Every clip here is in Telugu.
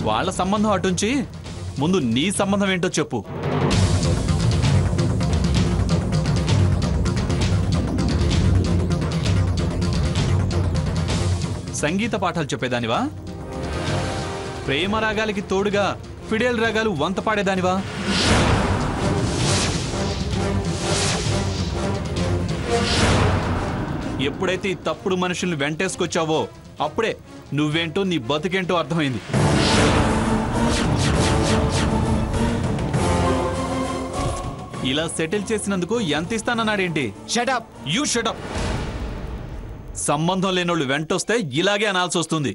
వాళ్ళ సంబంధం అటుంచి ముందు నీ సంబంధం ఏంటో చెప్పు. సంగీత పాఠాలు చెప్పేదానివా? ప్రేమ రాగాలకి తోడుగా ఫిడేల్ రాగాలు వంత పాడేదానివా? ఎప్పుడైతే ఈ తప్పుడు మనుషుల్ని వెంటేసుకొచ్చావో అప్పుడే నువ్వేంటో నీ బతుకేంటో అర్థమైంది. ఇలా సెటిల్ చేసినందుకు ఎంత ఇస్తానన్నాడేంటి? షటప్! You shut up! సంబంధం లేనోళ్ళు వెంటొస్తే ఇలాగే అనాల్సి వస్తుంది.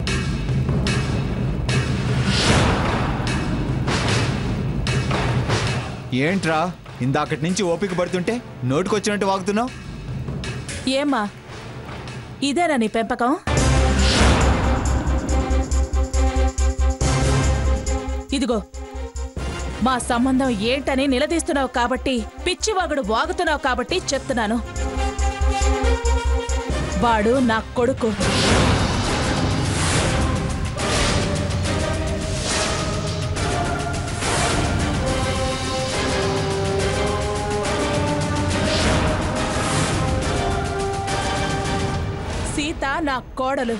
ఏంట్రా ఇందాకటి నుంచి ఓపిక పడుతుంటే నోటుకొచ్చినట్టు వాగుతున్నావు? ఏమ్మా ఇదేనా నీ పెంపకం? ఇదిగో మా సంబంధం ఏంటని నిలదీస్తున్నావు కాబట్టి, పిచ్చివాగుడు వాగుతున్నావు కాబట్టి చెప్తున్నాను. వాడు నా కొడుకు. సీత నా కోడలు.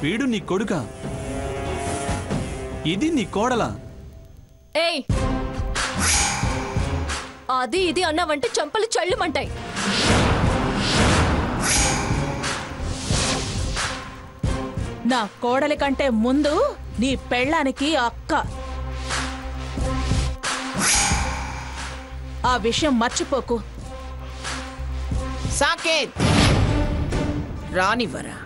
వీడు నీ కొడుకా? ఇది నీ కోడలా? ఏయ్, అది ఇది అన్నావంటే చంపలు చల్లుమంటాయి. నా కోడలి కంటే ముందు నీ పెళ్ళానికి అక్క. ఆ విషయం మర్చిపోకు. సాకేత్, రానివ్వరా?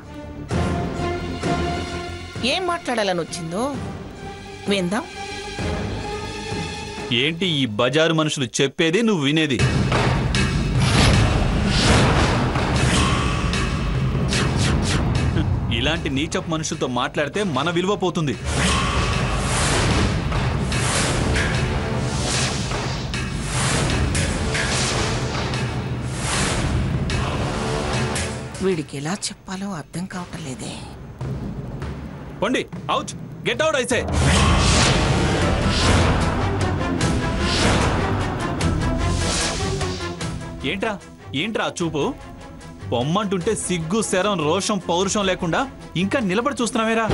ఏం మాట్లాడాలని వచ్చిందో విందాం. ఏంటి ఈ బజారు మనుషులు చెప్పేది నువ్వు వినేది? ఇలాంటి నీచపు మనుషులతో మాట్లాడితే మన విలువ పోతుంది. వీడికి ఎలా చెప్పాలో అర్థం కావట్లేదే. పండి అవుట్, గెట్ అవుట్ ఐసే. ఏంట్రా ఏంట్రా చూపు? పొమ్మంటుంటే సిగ్గు శరం రోషం పౌరుషం లేకుండా ఇంకా నిలబడి చూస్తున్నావేరా?